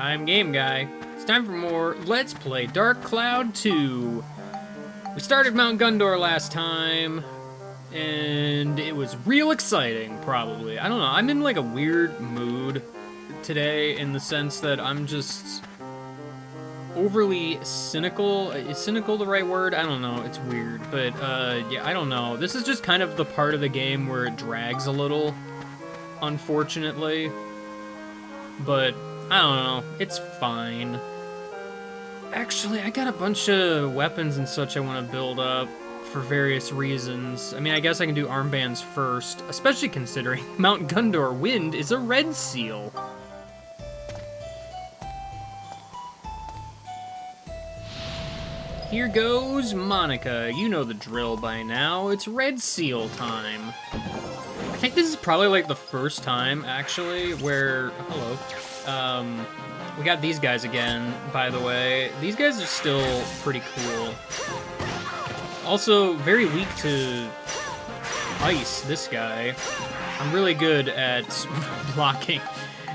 I'm Game Guy. It's time for more Let's Play Dark Cloud 2. We started Mount Gundor last time, and it was real exciting, probably. I don't know, I'm in like a weird mood today in the sense that I'm just overly cynical. Is cynical the right word? I don't know, it's weird, but yeah, I don't know. This is just kind of the part of the game where it drags a little, unfortunately. But I don't know, it's fine. Actually, I got a bunch of weapons and such I want to build up for various reasons. I mean, I guess I can do armbands first, especially considering Mount Gundor Wind is a red seal. Here goes Monica. You know the drill by now. It's red seal time. I think this is probably like the first time, actually, where... Hello. We got these guys again, by the way. These guys are still pretty cool. Also, very weak to ice, this guy. I'm really good at blocking.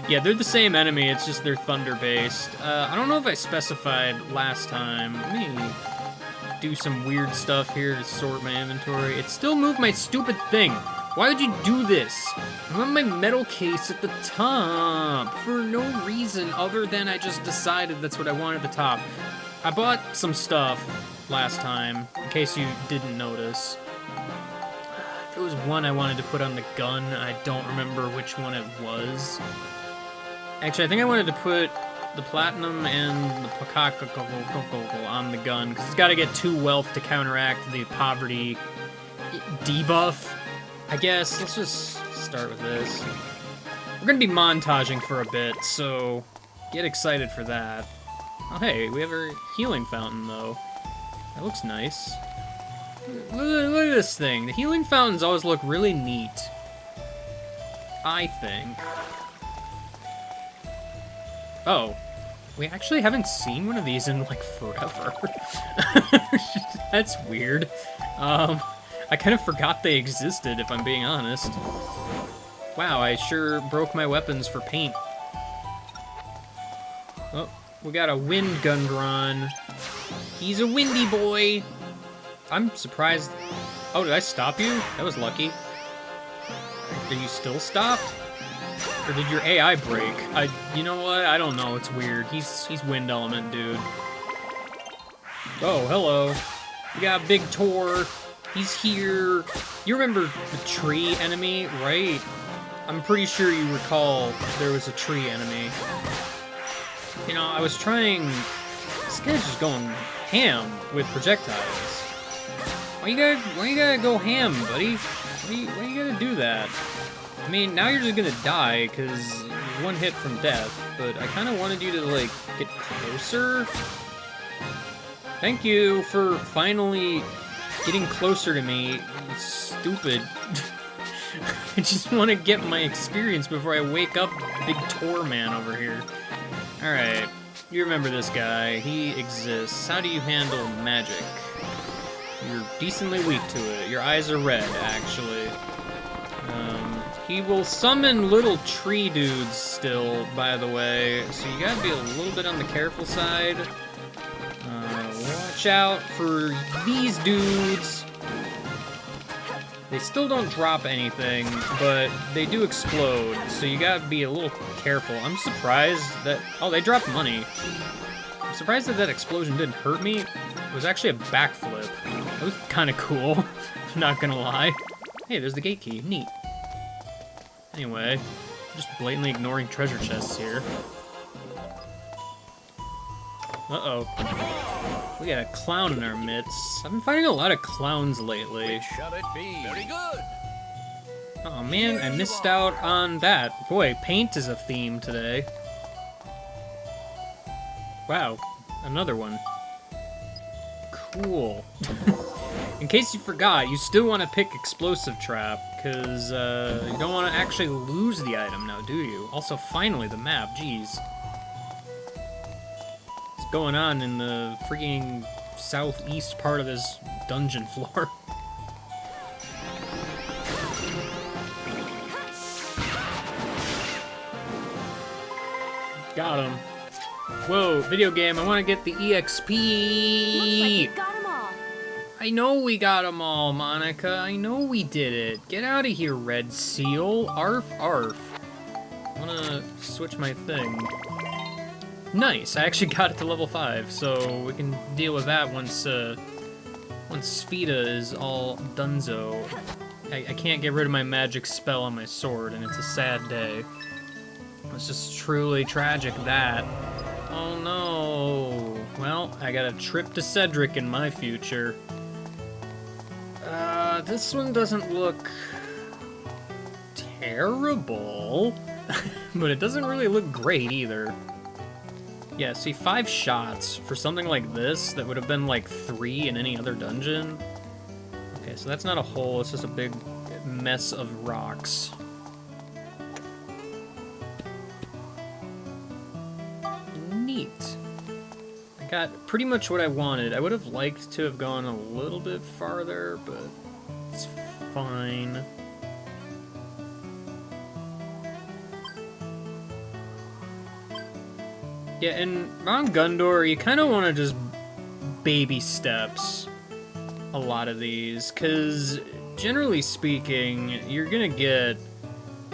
Yeah, they're the same enemy, it's just they're thunder-based. I don't know if I specified last time. Let me do some weird stuff here to sort my inventory. It still moved my stupid thing. Why would you do this? I want my metal case at the top for no reason other than I just decided that's what I want at the top. I bought some stuff last time, in case you didn't notice. There was one I wanted to put on the gun. I don't remember which one it was. Actually, I think I wanted to put the platinum and the pakakakakakakakal on the gun, because it's got to get 2 wealth to counteract the poverty debuff. I guess, let's just start with this. We're gonna be montaging for a bit, so get excited for that. Oh hey, we have a healing fountain though. That looks nice. Look at this thing. The healing fountains always look really neat, I think. Oh, we actually haven't seen one of these in like forever. That's weird. I kind of forgot they existed, if I'm being honest. Wow, I sure broke my weapons for paint. Oh, we got a wind Gundron. He's a windy boy. I'm surprised. Oh, did I stop you? That was lucky. Are you still stopped? Or did your AI break? You know what? I don't know. It's weird. He's wind element, dude. Oh, hello. We got Big Tor. He's here. You remember the tree enemy, right? I'm pretty sure you recall there was a tree enemy. You know, I was trying... This guy's just going ham with projectiles. Why you gotta go ham, buddy? Why you gotta do that? I mean, now you're just gonna die, because you're 1 hit from death, but I kind of wanted you to, like, get closer. Thank you for finally getting closer to me. It's stupid. I just want to get my experience before I wake up Big Tor Man over here. Alright, you remember this guy. He exists. How do you handle magic? You're decently weak to it. Your eyes are red, actually. He will summon little tree dudes still, by the way, so you gotta be a little bit on the careful side. Watch out for these dudes. They still don't drop anything, but they do explode, so you gotta be a little careful. I'm surprised that... Oh, they dropped money. I'm surprised that explosion didn't hurt me. It was actually a backflip. That was kind of cool, not gonna lie. Hey, there's the gate key. Neat. Anyway, just blatantly ignoring treasure chests here. Uh-oh. We got a clown in our midst. I've been finding a lot of clowns lately. Which shall it be? Very good. Oh man, I missed out on that. Boy, paint is a theme today. Wow, another one. Cool. In case you forgot, you still want to pick Explosive Trap, because you don't want to actually lose the item now, do you? Also, finally, the map, jeez. What's going on in the freaking southeast part of this dungeon floor? Got him. Whoa, video game, I want to get the EXP! Looks like we got 'em all. I know we got them all, Monica. I know we did it. Get out of here, Red Seal. Arf, arf. I want to switch my thing. Nice, I actually got it to level 5, so we can deal with that once Spheda is all donezo. I can't get rid of my magic spell on my sword, and it's a sad day. It's just truly tragic, that. Oh no. Well, I got a trip to Cedric in my future. This one doesn't look terrible, but it doesn't really look great either. Yeah, see, 5 shots for something like this that would have been like 3 in any other dungeon. Okay, so that's not a hole, it's just a big mess of rocks. Neat. I got pretty much what I wanted. I would have liked to have gone a little bit farther, but it's fine. Yeah, in Mount Gundor, you kind of want to just baby steps a lot of these, because generally speaking, you're going to get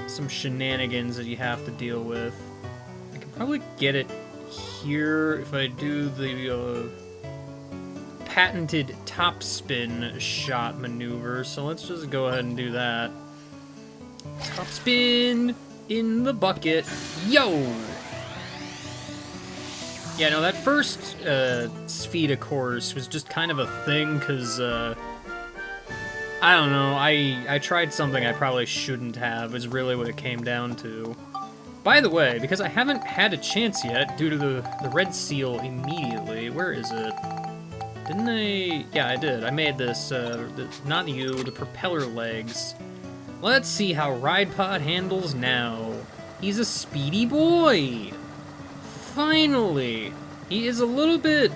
some shenanigans that you have to deal with. I can probably get it here if I do the patented top spin shot maneuver, so let's just go ahead and do that. Top spin in the bucket. Yo! Yeah, no, that first Spheda course was just kind of a thing, because, I don't know, I tried something I probably shouldn't have, is really what it came down to. By the way, because I haven't had a chance yet, due to the Red Seal immediately, where is it? Didn't I? Yeah, I did. I made this, not you, the propeller legs. Let's see how RidePod handles now. He's a speedy boy! Finally! He is a little bit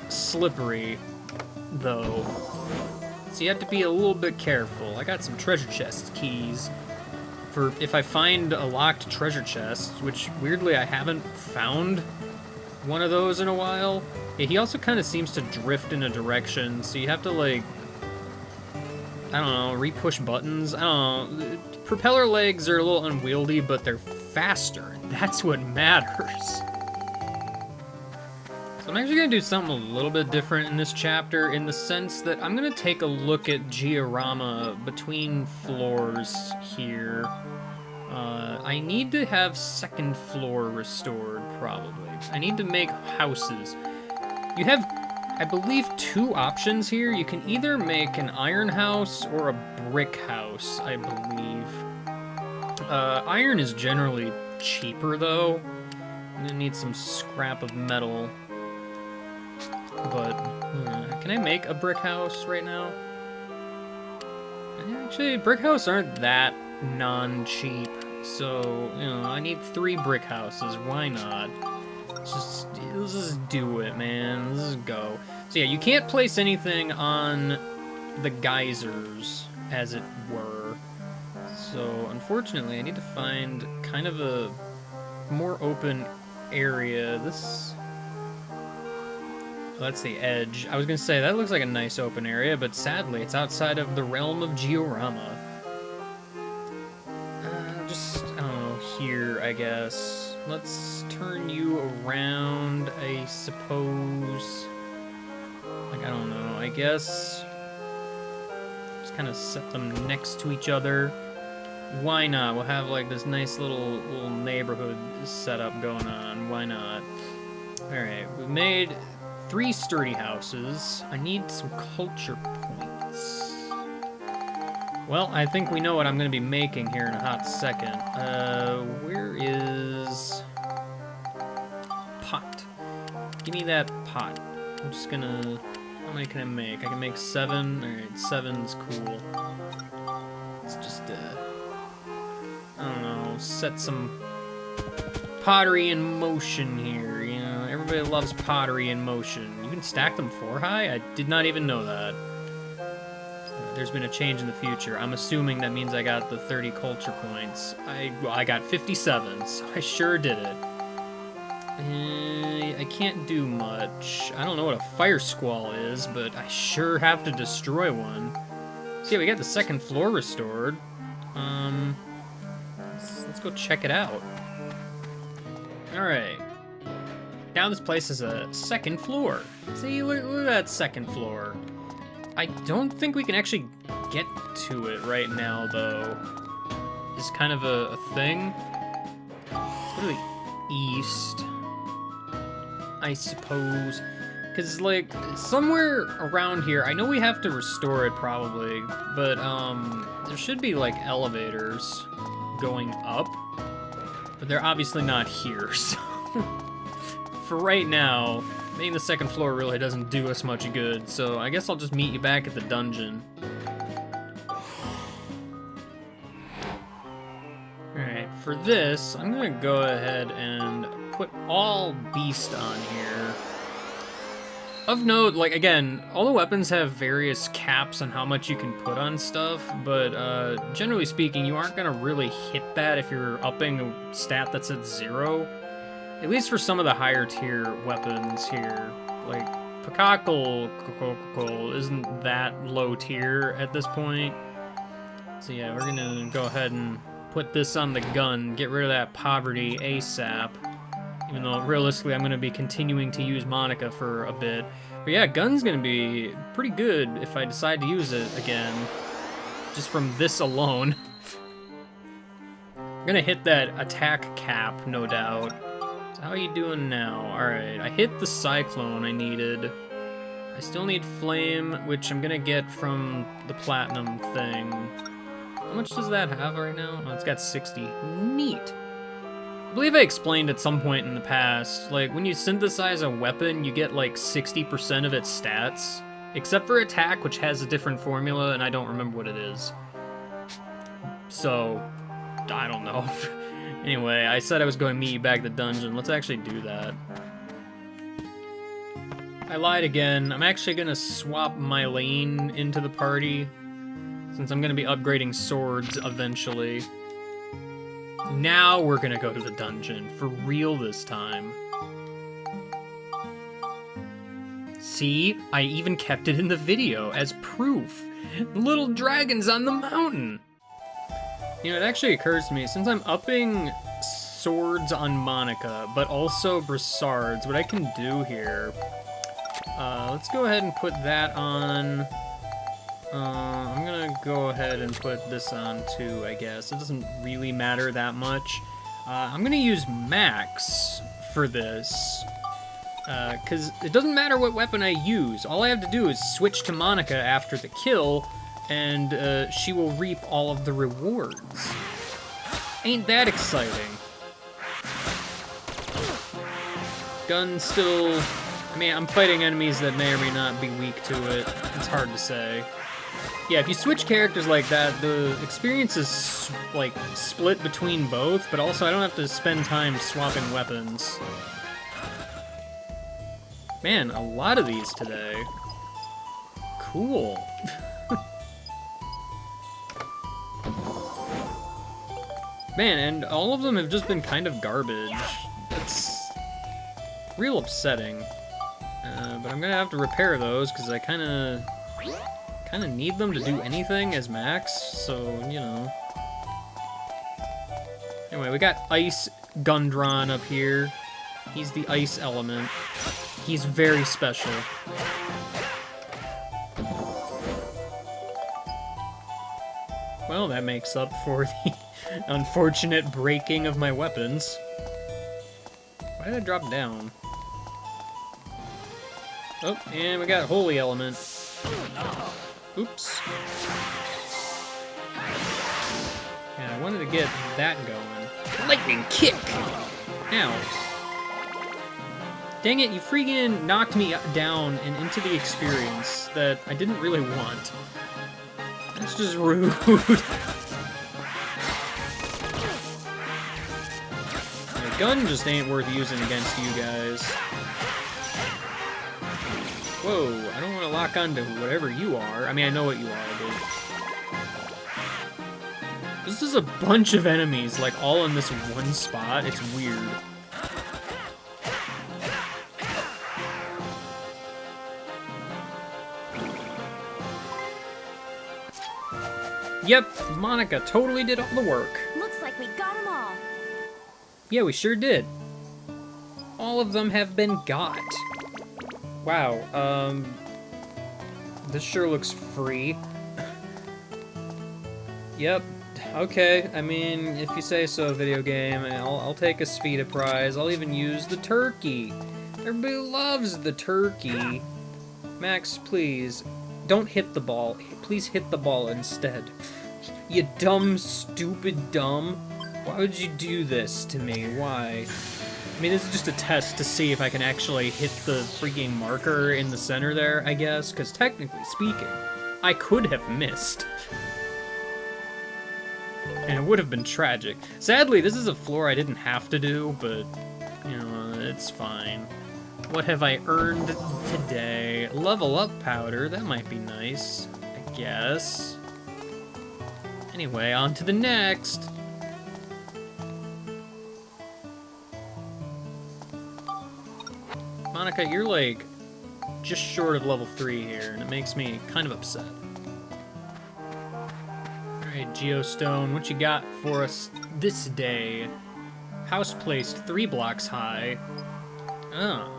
slippery, though. So you have to be a little bit careful. I got some treasure chest keys for if I find a locked treasure chest, which weirdly I haven't found one of those in a while. Yeah, he also kind of seems to drift in a direction, so you have to, like, I don't know, re-push buttons? I don't know. Propeller legs are a little unwieldy, but they're faster. That's what matters. So I'm actually going to do something a little bit different in this chapter, in the sense that I'm going to take a look at Giorama between floors here. I need to have second floor restored, probably. I need to make houses. You have, I believe, 2 options here. You can either make an iron house or a brick house, I believe. Iron is generally cheaper, though. I'm gonna need some scrap of metal. But, can I make a brick house right now? Actually, brick houses aren't that non-cheap. So, you know, I need 3 brick houses. Why not? Let's just do it, man. Let's just go. So yeah, you can't place anything on the geysers, as it were. So, unfortunately, I need to find kind of a more open area. This... Oh, that's the edge. I was gonna say, that looks like a nice open area, but sadly, it's outside of the realm of Giorama. Just, I don't know, here, I guess. Let's turn you around, I suppose. Like, I don't know, I guess... Just kind of set them next to each other. Why not? We'll have, like, this nice little neighborhood setup going on. Why not? Alright, we've made 3 sturdy houses. I need some culture points. Well, I think we know what I'm going to be making here in a hot second. Where is... pot? Give me that pot. I'm just gonna... How many can I make? I can make 7. Alright, 7's cool. Let's just, I don't know, set some pottery in motion here, you know? Everybody loves pottery in motion. You can stack them 4 high? I did not even know that. There's been a change in the future. I'm assuming that means I got the 30 culture points. Well, I got 57, so I sure did it. I can't do much. I don't know what a fire squall is, but I sure have to destroy one. So yeah, we got the second floor restored. Let's go check it out. Alright. Now this place is a second floor. See, look at that second floor. I don't think we can actually get to it right now, though. It's kind of a thing. Let's go to the east, I suppose. Because, like, somewhere around here, I know we have to restore it probably, but, there should be, like, elevators going up. But they're obviously not here, so... For right now, making the second floor really doesn't do us much good, so I guess I'll just meet you back at the dungeon. Alright, for this, I'm gonna go ahead and put all beast on here. Of note, like, again, all the weapons have various caps on how much you can put on stuff, but generally speaking, you aren't gonna really hit that if you're upping a stat that's at 0. At least for some of the higher tier weapons here. Like, Pakakal isn't that low tier at this point. So yeah, we're gonna go ahead and put this on the gun, get rid of that poverty ASAP. Even though realistically I'm gonna be continuing to use Monica for a bit. But yeah, gun's gonna be pretty good if I decide to use it again. Just from this alone. I'm gonna hit that attack cap, no doubt. So how are you doing now? Alright, I hit the cyclone I needed. I still need flame, which I'm gonna get from the platinum thing. How much does that have right now? Oh, it's got 60. Neat. I believe I explained at some point in the past, like, when you synthesize a weapon, you get, like, 60% of its stats. Except for attack, which has a different formula, and I don't remember what it is. So, I don't know. Anyway, I said I was going to meet you back at the dungeon. Let's actually do that. I lied again. I'm actually going to swap Mylene into the party, since I'm going to be upgrading swords eventually. Now we're gonna go to the dungeon, for real this time. See, I even kept it in the video as proof. Little dragons on the mountain. You know, it actually occurs to me, since I'm upping swords on Monica, but also Brassards, what I can do here, let's go ahead and put that on. I'm gonna go ahead and put this on too, I guess. It doesn't really matter that much. I'm gonna use Max for this, because it doesn't matter what weapon I use. All I have to do is switch to Monica after the kill, and she will reap all of the rewards. Ain't that exciting? Gun still... I mean, I'm fighting enemies that may or may not be weak to it. It's hard to say. Yeah, if you switch characters like that, the experience is, like, split between both, but also I don't have to spend time swapping weapons. Man, a lot of these today. Cool. Man, and all of them have just been kind of garbage. It's real upsetting. But I'm gonna have to repair those, because I kinda need them to do anything as Max, so, you know. Anyway, we got Ice Gundron up here. He's the ice element. He's very special. Well, that makes up for the unfortunate breaking of my weapons. Why did I drop down? Oh, and we got Holy Element. Oops. Yeah, I wanted to get that going. Lightning Kick! Ow. Dang it, you freaking knocked me down and into the experience that I didn't really want. That's just rude. The gun just ain't worth using against you guys. Whoa, I don't want to lock onto whatever you are. I mean, I know what you are, but... This is a bunch of enemies, like, all in this one spot. It's weird. Yep, Monica totally did all the work. Looks like we got them all. Yeah, we sure did. All of them have been got. Wow, this sure looks free. Yep, okay, I mean, if you say so, video game, I'll take a Sfida prize. I'll even use the turkey. Everybody loves the turkey. Max, please, don't hit the ball. Please hit the ball instead. You dumb, stupid dumb. Why would you do this to me? Why? I mean, this is just a test to see if I can actually hit the freaking marker in the center there, I guess, because technically speaking, I could have missed. And it would have been tragic. Sadly, this is a floor I didn't have to do, but, you know, it's fine. What have I earned today? Level up powder, that might be nice, I guess. Anyway, on to the next. Monica, you're like just short of level 3 here, and it makes me kind of upset. Alright, Geostone, what you got for us this day? House placed 3 blocks high. Oh,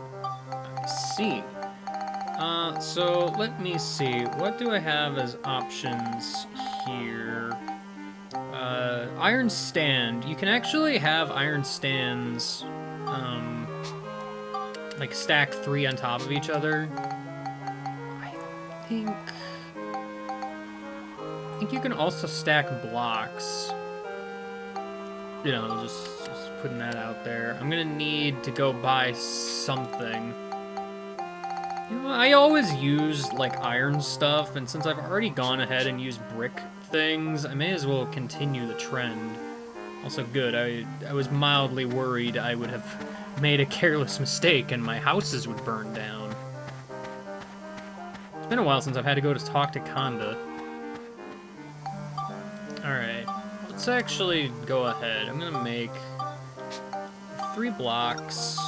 I see. So let me see. What do I have as options here? Iron stand. You can actually have iron stands, like stack 3 on top of each other. I think you can also stack blocks. You know, just putting that out there. I'm gonna need to go buy something. You know, I always use like iron stuff, and since I've already gone ahead and used brick things, I may as well continue the trend. Also good, I was mildly worried I would have made a careless mistake and my houses would burn down. It's been a while since I've had to go to talk to Conda. Alright, let's actually go ahead. I'm gonna make 3 blocks,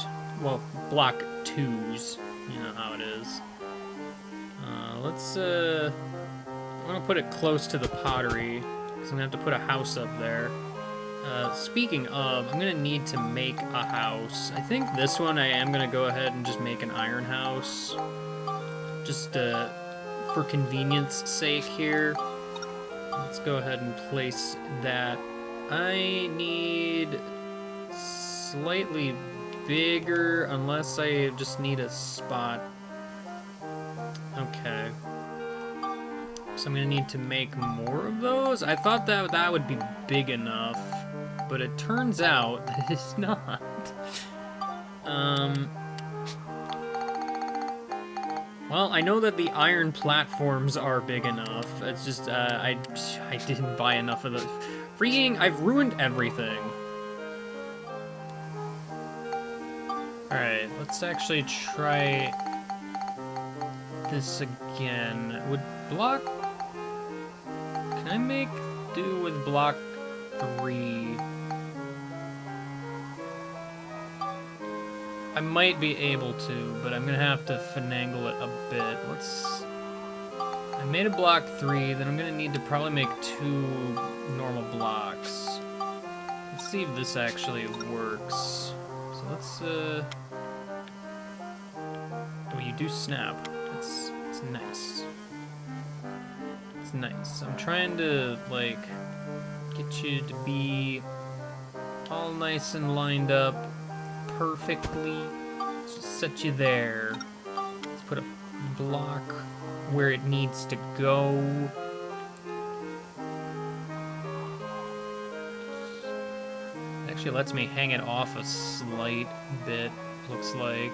well, block 2s, you know how it is. I'm gonna put it close to the pottery, because I'm gonna have to put a house up there. Speaking of, I'm gonna need to make a house. I think this one I am gonna go ahead and just make an iron house. Just, for convenience sake here. Let's go ahead and place that. I need slightly bigger, unless I just need a spot. Okay. So I'm gonna need to make more of those? I thought that would be big enough, but it turns out that it's not. Well, I know that the iron platforms are big enough. It's just, I didn't buy enough of those. Freaking, I've ruined everything. Alright, let's actually try this again. Would block... Can I make do with block 3? I might be able to, but I'm gonna have to finagle it a bit. I made a block 3, then I'm gonna need to probably make 2 normal blocks. Let's see if this actually works. So let's, oh, you do snap. It's nice. It's nice. I'm trying to, like, get you to be all nice and lined up perfectly. Let's just set you there. Let's put a block where it needs to go. It actually lets me hang it off a slight bit, looks like.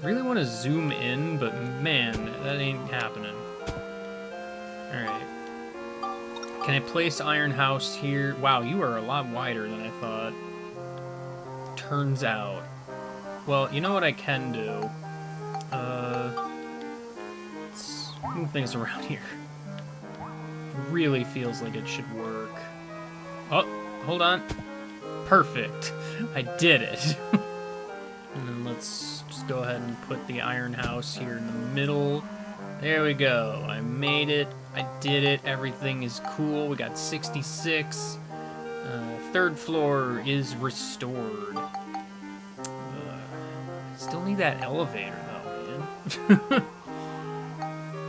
Really want to zoom in, but man, that ain't happening. Alright. Can I place Iron House here? Wow, you are a lot wider than I thought. Turns out. Well, you know what I can do? Let's move things around here. Really feels like it should work. Oh, hold on. Perfect. I did it. And then let's just go ahead and put the Iron House here in the middle. There we go. I made it. I did it. Everything is cool. We got 66. Third floor is restored. Still need that elevator though, man.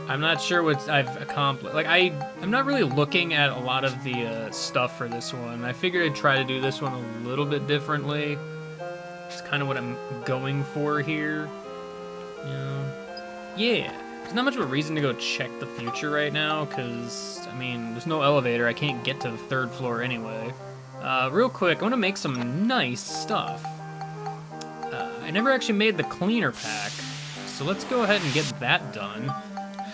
I'm not sure what I've accomplished. Like, I'm not really looking at a lot of the stuff for this one. I figured I'd try to do this one a little bit differently. It's kind of what I'm going for here. You know? Yeah. There's not much of a reason to go check the future right now, because, I mean, there's no elevator. I can't get to the third floor anyway. Real quick, I want to make some nice stuff. I never actually made the cleaner pack, so let's go ahead and get that done.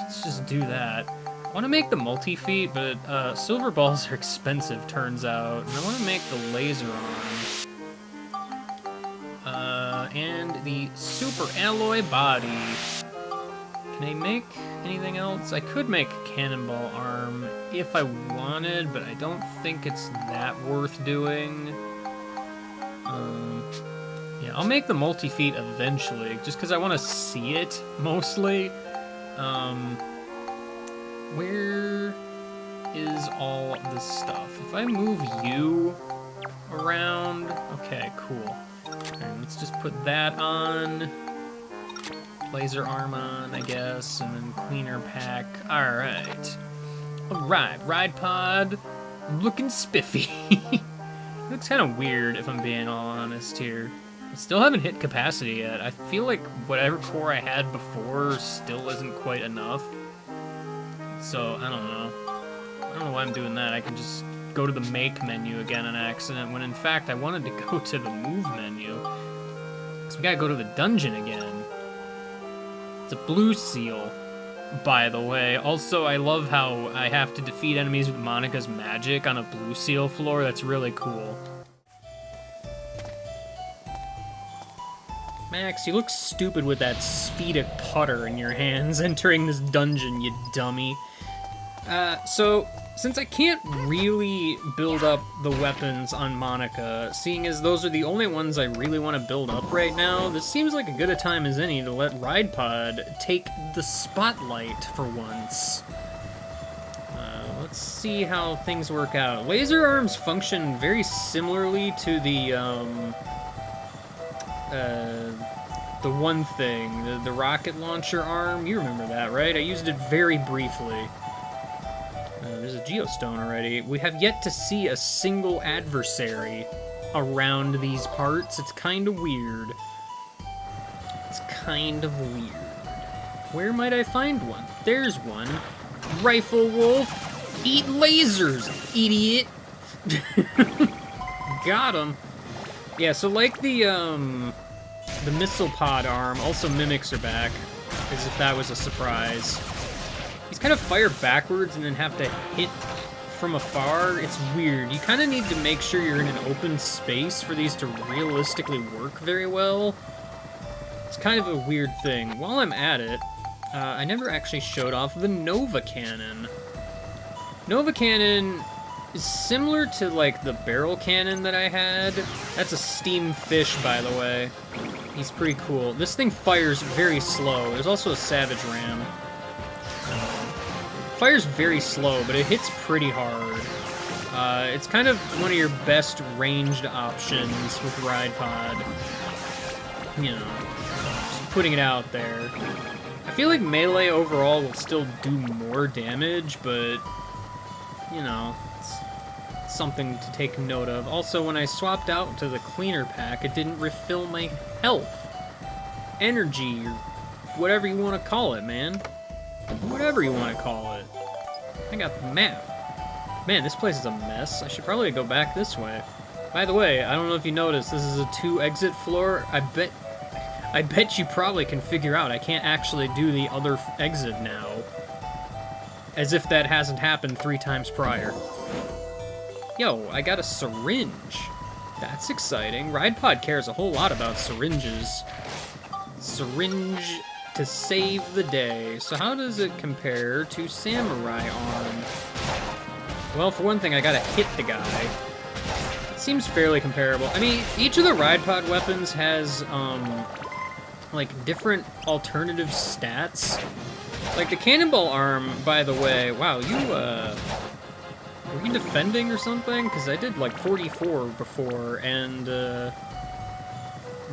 Let's just do that. I want to make the multi-feet, but silver balls are expensive, turns out. And I want to make the laser arm. And the super alloy body. Can I make anything else? I could make a cannonball arm if I wanted, but I don't think it's that worth doing. Yeah, I'll make the multi-feet eventually, just because I want to see it, mostly. Where is all this stuff? If I move you around... Okay, cool. And let's just put that on. Laser arm on, I guess, and then cleaner pack. Alright. Alright, ride pod. Looking spiffy. It looks kind of weird, if I'm being all honest here. I still haven't hit capacity yet. I feel like whatever core I had before still isn't quite enough. So, I don't know. I don't know why I'm doing that. I can just go to the make menu again on accident, when in fact I wanted to go to the move menu. Because we gotta go to the dungeon again. It's a blue seal, by the way. Also, I love how I have to defeat enemies with Monica's magic on a blue seal floor. That's really cool. Max, you look stupid with that Sphedic putter in your hands entering this dungeon, you dummy. So, since I can't really build up the weapons on Monica, seeing as those are the only ones I really want to build up right now, this seems like a good a time as any to let RidePod take the spotlight for once. Let's see how things work out. Laser arms function very similarly to the one thing, the rocket launcher arm. You remember that, right? I used it very briefly. There's a geostone already. We have yet to see a single adversary around these parts. It's kind of weird. It's kind of weird. Where might I find one? There's one. Rifle Wolf. Eat lasers, idiot. Got him. Yeah, so like the missile pod arm, also mimics are back, as if that was a surprise. These kind of fire backwards and then have to hit from afar. It's weird. You kind of need to make sure you're in an open space for these to realistically work very well. It's kind of a weird thing. While I'm at it, I never actually showed off the Nova Cannon. Nova Cannon is similar to, like, the barrel cannon that I had. That's a steam fish, by the way. He's pretty cool. This thing fires very slow. There's also a Savage Ram. Fires very slow, but it hits pretty hard. It's kind of one of your best ranged options with RidePod. You know, just putting it out there. I feel like melee overall will still do more damage, but, you know, it's something to take note of. Also, when I swapped out to the cleaner pack, it didn't refill my health, energy, or whatever you want to call it, man. Whatever you want to call it. I got the map. Man, this place is a mess. I should probably go back this way. By the way, I don't know if you noticed, this is a 2-exit floor. I bet you probably can figure out I can't actually do the other exit now. As if that hasn't happened 3 times prior. Yo, I got a syringe. That's exciting. RidePod cares a whole lot about syringes. Syringe to save the day. So how does it compare to Samurai Arm? Well, for one thing, I gotta hit the guy. It seems fairly comparable. I mean, each of the RidePod weapons has, like, different alternative stats. Like, the cannonball arm, by the way, wow, you, were you defending or something? Because I did, like, 44 before, and,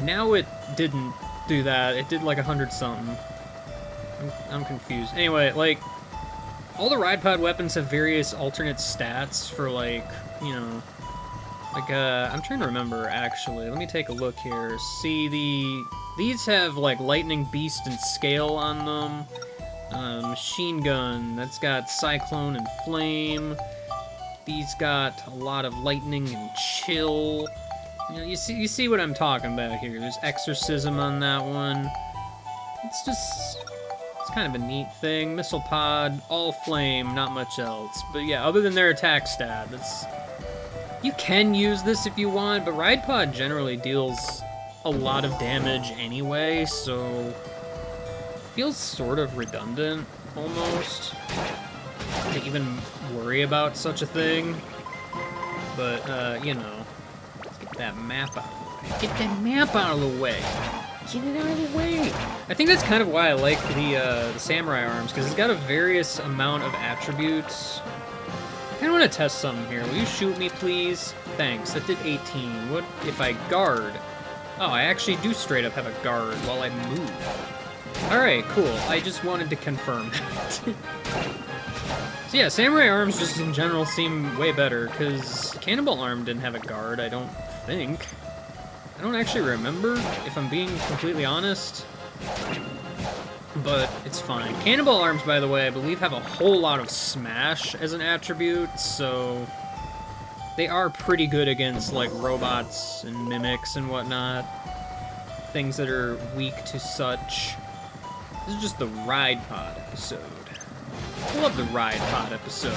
now it didn't do that. It did, like, 100-something. I'm confused. Anyway, like, all the ride pod weapons have various alternate stats for, like, you know, like, I'm trying to remember, actually. Let me take a look here. See, these have, like, lightning beast and scale on them. Machine gun, that's got cyclone and flame. These got a lot of lightning and chill. You know, you see what I'm talking about here. There's exorcism on that one. It's kind of a neat thing. Missile pod, all flame, not much else. But yeah, other than their attack stat, you can use this if you want, but ride pod generally deals a lot of damage anyway, so feels sort of redundant, almost, to even worry about such a thing. But, you know, let's get that map out of the way. Get that map out of the way! Get it out of the way! I think that's kind of why I like the samurai arms, because it's got a various amount of attributes. I kind of want to test something here. Will you shoot me, please? Thanks, that did 18. What if I guard? Oh, I actually do straight up have a guard while I move. Alright, cool. I just wanted to confirm that. So yeah, samurai arms just in general seem way better, because cannonball arm didn't have a guard, I don't think. I don't actually remember, if I'm being completely honest. But it's fine. Cannonball arms, by the way, I believe have a whole lot of smash as an attribute, so they are pretty good against, like, robots and mimics and whatnot. Things that are weak to such. This is just the ride pod episode. I love the ride pod episode.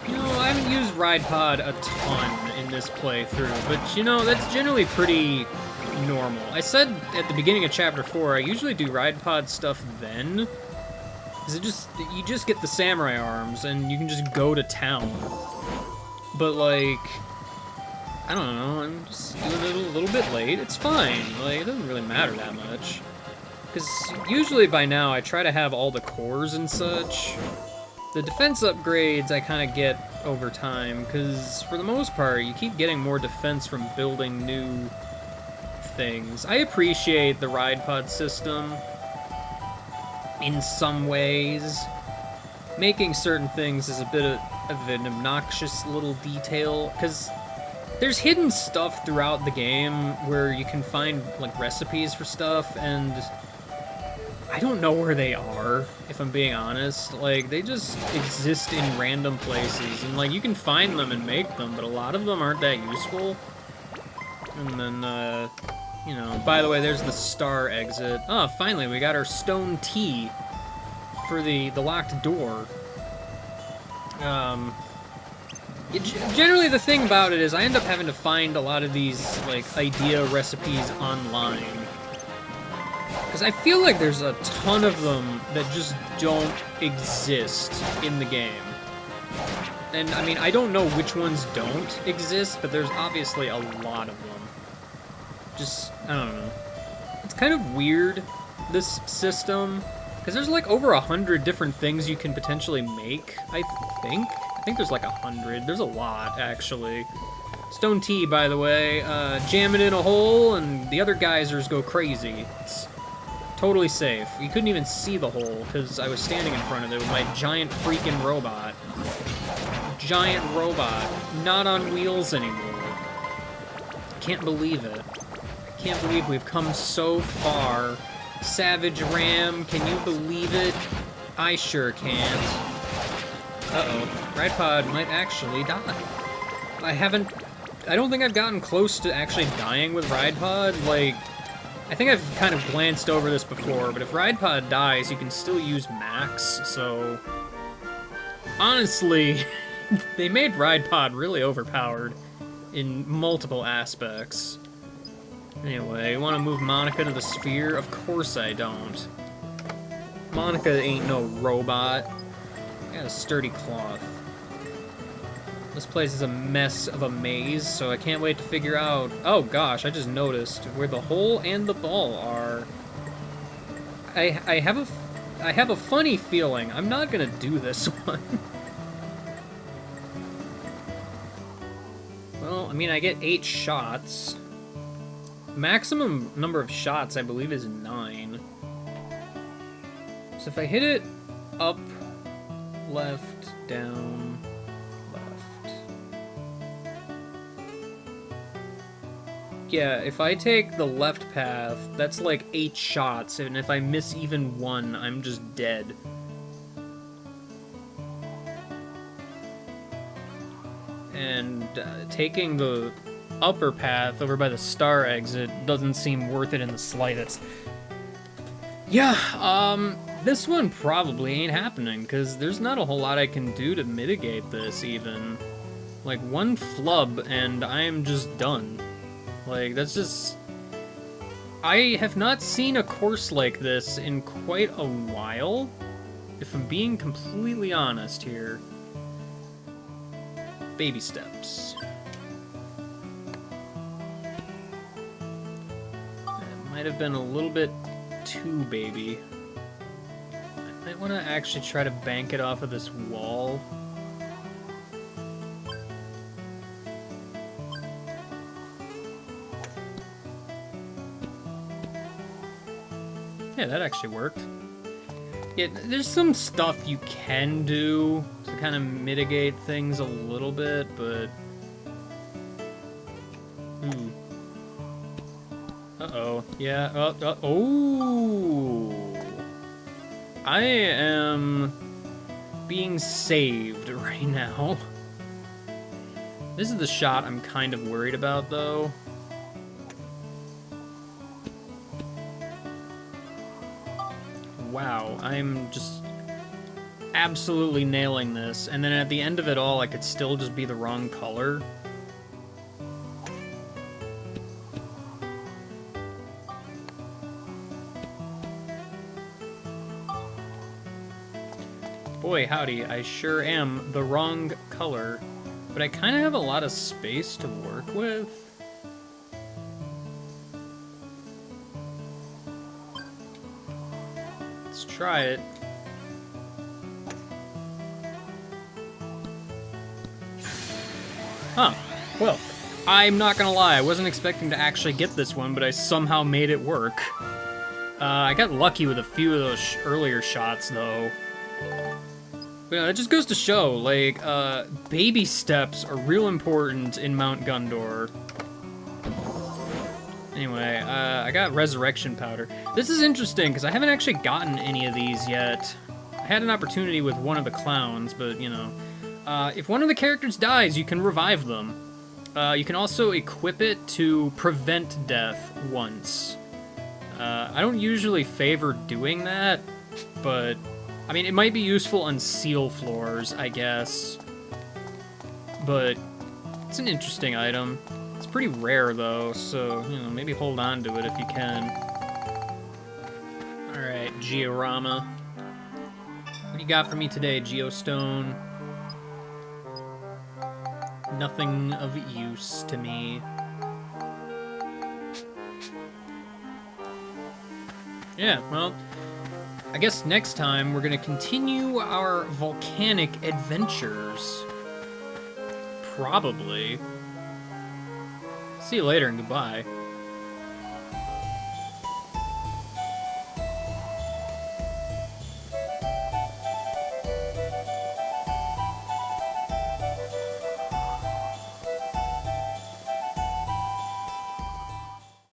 You know, I haven't used ride pod a ton in this playthrough, but, you know, that's generally pretty normal. I said at the beginning of Chapter 4, I usually do ride pod stuff then, because you just get the samurai arms, and you can just go to town. But, like, I don't know, I'm just doing it a little bit late. It's fine, like, it doesn't really matter that much. Because usually by now I try to have all the cores and such. The defense upgrades I kind of get over time, because for the most part you keep getting more defense from building new things. I appreciate the ride pod system in some ways. Making certain things is a bit of an obnoxious little detail, because there's hidden stuff throughout the game where you can find, like, recipes for stuff, and I don't know where they are, if I'm being honest. Like, they just exist in random places, and, like, you can find them and make them, but a lot of them aren't that useful. And then, you know, by the way, there's the star exit. Oh, finally, we got our stone T for the locked door. Generally, the thing about it is I end up having to find a lot of these, like, idea recipes online. Because I feel like there's a ton of them that just don't exist in the game. And, I mean, I don't know which ones don't exist, but there's obviously a lot of them. Just, I don't know. It's kind of weird, this system, because there's, like, over 100 different things you can potentially make, I think. I think there's, like, 100. There's a lot, actually. Stone Tea, by the way, jam it in a hole, and the other geysers go crazy. It's totally safe. You couldn't even see the hole, because I was standing in front of it with my giant freaking robot. Giant robot. Not on wheels anymore. Can't believe it. I can't believe we've come so far. Savage Ram, can you believe it? I sure can't. Uh-oh. Ride pod might actually die. I don't think I've gotten close to actually dying with ride pod. Like, I think I've kind of glanced over this before, but if ride pod dies, you can still use max, so honestly, they made ride pod really overpowered in multiple aspects. Anyway, you want to move Monica to the sphere? Of course I don't. Monica ain't no robot. I got a sturdy cloth. This place is a mess of a maze, so I can't wait to figure out... Oh gosh, I just noticed where the hole and the ball are. I have a I have a funny feeling I'm not gonna do this one. Well, I mean, I get 8 shots. Maximum number of shots, I believe, is 9. So if I hit it up, left, down, left. Yeah, if I take the left path, that's like 8 shots, and if I miss even one, I'm just dead. And taking the upper path over by the star exit doesn't seem worth it in the slightest. Yeah, this one probably ain't happening, because there's not a whole lot I can do to mitigate this, even. Like, one flub, and I'm just done. Like, that's just... I have not seen a course like this in quite a while, if I'm being completely honest here. Baby steps. It might have been a little bit too baby. I might want to actually try to bank it off of this wall. Yeah, that actually worked. Yeah, there's some stuff you can do to kind of mitigate things a little bit, but... Ooh. Uh-oh. Yeah, oh! I am being saved right now. This is the shot I'm kind of worried about, though. Wow, I'm just absolutely nailing this, and then at the end of it all, I could still just be the wrong color. Boy, howdy, I sure am the wrong color, but I kind of have a lot of space to work with. Let's try it. Huh. Well, I'm not gonna lie, I wasn't expecting to actually get this one, but I somehow made it work. I got lucky with a few of those earlier shots, though. But yeah, it just goes to show, like, baby steps are real important in Mount Gundor. Anyway, I got Resurrection Powder. This is interesting, because I haven't actually gotten any of these yet. I had an opportunity with one of the clowns, but, you know. If one of the characters dies, you can revive them. You can also equip it to prevent death once. I don't usually favor doing that, but... I mean, it might be useful on seal floors, I guess. But it's an interesting item. It's pretty rare, though, so, you know, maybe hold on to it if you can. Alright, Georama. What do you got for me today, Geostone? Nothing of use to me. Yeah, well... I guess next time we're gonna continue our volcanic adventures. Probably. See you later and goodbye.